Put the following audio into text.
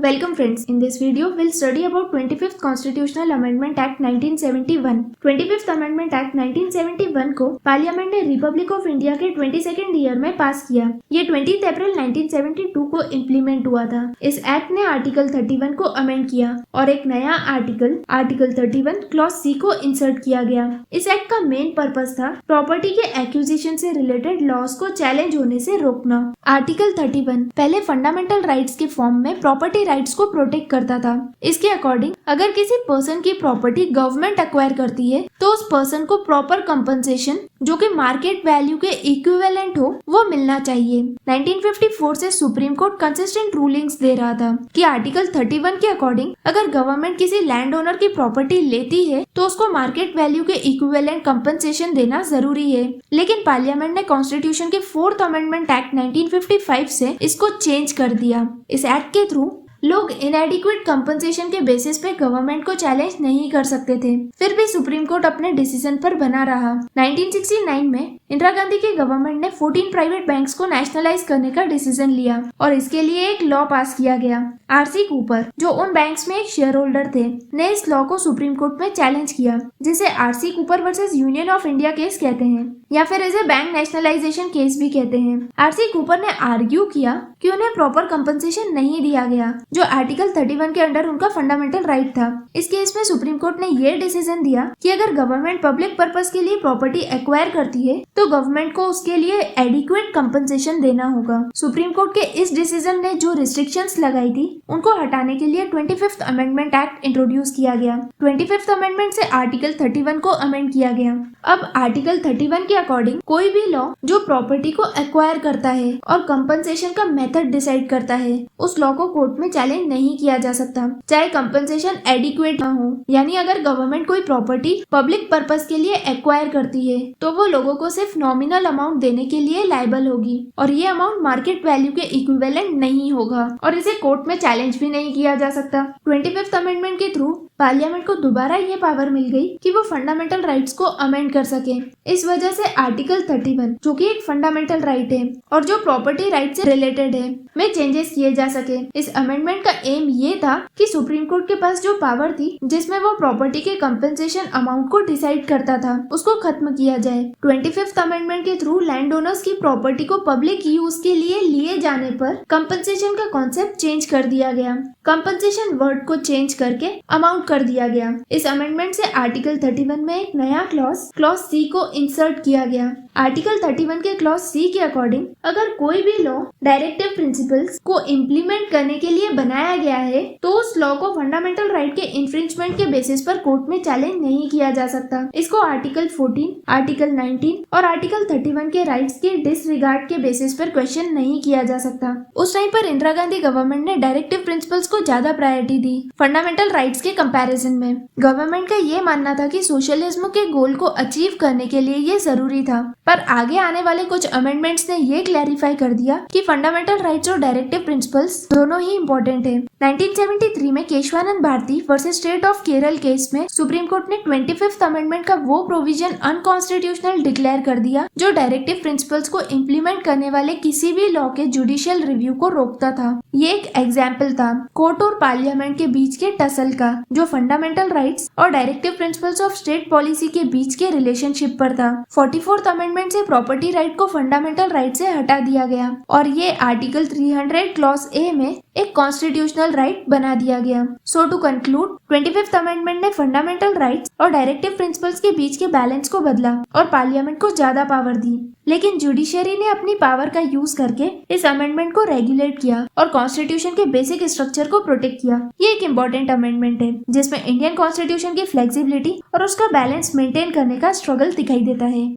Welcome friends. In this video, we'll study about 25th Constitutional Amendment Act 1971. 25th Amendment Act 1971 को parliament ने Republic of India के 22nd year में पास किया। ये 20 अप्रैल 1972 को इम्प्लीमेंट हुआ था। इस एक्ट ने आर्टिकल 31 को अमेंड किया और एक नया आर्टिकल 31 क्लॉज सी को इंसर्ट किया गया। इस एक्ट का मेन पर्पस था प्रॉपर्टी के एक्विजिशन से रिलेटेड लॉज को चैलेंज होने से रोकना। आर्टिकल 31 पहले फंडामेंटल राइट्स के फॉर्म में प्रॉपर्टी राइट्स को प्रोटेक्ट करता था। इसके अकॉर्डिंग अगर किसी पर्सन की प्रॉपर्टी गवर्नमेंट एक्वायर करती है तो उस पर्सन को प्रॉपर कंपनसेशन जो कि मार्केट वैल्यू के इक्विवेलेंट हो वो मिलना चाहिए। 1954 से सुप्रीम कोर्ट कंसिस्टेंट रूलिंग्स दे रहा था कि आर्टिकल 31 के अकॉर्डिंग अगर गवर्नमेंट किसी लैंड ओनर की प्रॉपर्टी लेती है तो उसको मार्केट वैल्यू के इक्विवेलेंट कंपनसेशन देना जरूरी है। लेकिन पार्लियामेंट ने कॉन्स्टिट्यूशन के 4th अमेंडमेंट एक्ट 1955 से इसको चेंज कर दिया। इस एक्ट के थ्रू लोग इनएडिक्वेट कंपनसेशन के बेसिस पे गवर्नमेंट को चैलेंज नहीं कर सकते थे। फिर भी सुप्रीम कोर्ट अपने डिसीजन पर बना रहा। 1969 में इंदिरा गांधी की गवर्नमेंट ने 14 प्राइवेट बैंक्स को नेशनलाइज करने का डिसीजन लिया और इसके लिए एक लॉ पास किया गया। आरसी कूपर जो उन बैंक्स में एक शेयर होल्डर थे ने इस लॉ को सुप्रीम कोर्ट में चैलेंज किया, जिसे RC Cooper versus union of India case कहते हैं या फिर इसे बैंक नेशनलाइजेशन केस भी कहते हैं। आरसी कूपर ने आर्ग्यू किया कि उन्हें प्रॉपर कंपनसेशन नहीं दिया गया जो आर्टिकल 31 के अंडर उनका फंडामेंटल राइट था। इस केस में सुप्रीम कोर्ट ने ये डिसीजन दिया कि अगर गवर्नमेंट पब्लिक पर्पस के लिए प्रॉपर्टी एक्वायर करती है तो गवर्नमेंट को उसके लिए एडिक्वेट कंपनसेशन देना होगा। सुप्रीम कोर्ट के इस डिसीजन ने जो रिस्ट्रिक्शंस लगाई थी उनको हटाने के लिए 25th अमेंडमेंट एक्ट इंट्रोड्यूस किया गया। 25th अमेंडमेंट से आर्टिकल 31 को अमेंड किया गया। अब आर्टिकल 31 के अकॉर्डिंग कोई भी लॉ जो प्रॉपर्टी को एक्वायर करता है और कंपनसेशन का मेथड डिसाइड करता है उस लॉ को कोर्ट में चैलेंज नहीं किया जा सकता, चाहे कंपनसेशन एडिक्वेट ना हो। यानी अगर गवर्नमेंट कोई प्रॉपर्टी पब्लिक पर्पस के लिए एक्वायर करती है तो वो लोगों को सिर्फ नॉमिनल अमाउंट देने के लिए लायबल होगी और ये अमाउंट मार्केट वैल्यू के इक्विवेलेंट नहीं होगा और इसे कोर्ट में चैलेंज भी नहीं किया जा सकता। 25th अमेंडमेंट के थ्रू पार्लियामेंट को दोबारा ये पावर मिल गई कि वो फंडामेंटल राइट्स को अमेंड कर सके। इस वजह से आर्टिकल 31 जो कि एक फंडामेंटल राइट है और जो प्रॉपर्टी राइट से रिलेटेड है में चेंजेस किए जा सके। इस अमेंडमेंट का एम ये था कि सुप्रीम कोर्ट के पास जो पावर थी जिसमें वो प्रॉपर्टी के कंपनसेशन अमाउंट को डिसाइड करता था उसको खत्म किया जाए। 25th अमेंडमेंट के थ्रू लैंड ओनर्स की प्रॉपर्टी को पब्लिक यूज के लिए लिए जाने पर कंपनसेशन का कॉन्सेप्ट चेंज कर दिया गया। कंपनसेशन वर्ड को चेंज करके अमाउंट कर दिया गया। इस अमेंडमेंट से आर्टिकल 31 में एक नया क्लॉज सी को इंसर्ट किया गया। आर्टिकल 31 के क्लॉज सी के अकॉर्डिंग अगर कोई भी लॉ डायरेक्टिव प्रिंसिपल्स को इम्प्लीमेंट करने के लिए बनाया गया है तो उस लॉ को फंडामेंटल राइट के इन्फ्रिंजमेंट के बेसिस पर कोर्ट में चैलेंज नहीं किया जा सकता। इसको आर्टिकल 14, आर्टिकल 19 और आर्टिकल 31 के राइट्स के डिसरिगार्ड के बेसिस पर क्वेश्चन नहीं किया जा सकता। उस टाइम पर इंदिरा गांधी गवर्नमेंट ने डायरेक्टिव प्रिंसिपल्स को ज्यादा प्रायोरिटी दी फंडामेंटल राइट्स के कंपैरिजन में। गवर्नमेंट का ये मानना था कि सोशलिज्म के गोल को अचीव करने के लिए ये जरूरी था, पर आगे आने वाले कुछ अमेंडमेंट्स ने ये क्लैरिफाई कर दिया कि फंडामेंटल राइट्स और डायरेक्टिव प्रिंसिपल्स दोनों ही इम्पोर्टेंट है। 1973 में Kesavananda Bharati versus state of Kerala case में सुप्रीम कोर्ट ने 25th अमेंडमेंट का वो प्रोविजन अनकॉन्स्टिट्यूशनल डिक्लेयर कर दिया जो डायरेक्टिव प्रिंसिपल्स को इम्प्लीमेंट करने वाले किसी भी लॉ के जुडिशियल रिव्यू को रोकता था। ये एक एग्जाम्पल था कोर्ट और पार्लियामेंट के बीच के टसल का जो फंडामेंटल राइट्स और directive principles of state policy के बीच के रिलेशनशिप पर था। 44th अमेंडमेंट से प्रॉपर्टी राइट को फंडामेंटल राइट से हटा दिया गया और ये आर्टिकल 300 क्लॉज ए में एक कॉन्स्टिट्यूशनल राइट बना दिया गया। सो टू कंक्लूड 25th अमेंडमेंट ने फंडामेंटल राइट्स और डायरेक्टिव प्रिंसिपल्स के बीच के बैलेंस को बदला और पार्लियामेंट को ज्यादा पावर दी, लेकिन जुडिशियरी ने अपनी पावर का यूज करके इस अमेंडमेंट को रेगुलेट किया और कॉन्स्टिट्यूशन के बेसिक स्ट्रक्चर को प्रोटेक्ट किया। ये एक इम्पोर्टेंट अमेंडमेंट है जिसमें इंडियन कॉन्स्टिट्यूशन की फ्लेक्सिबिलिटी और उसका बैलेंस मेंटेन करने का स्ट्रगल दिखाई देता है।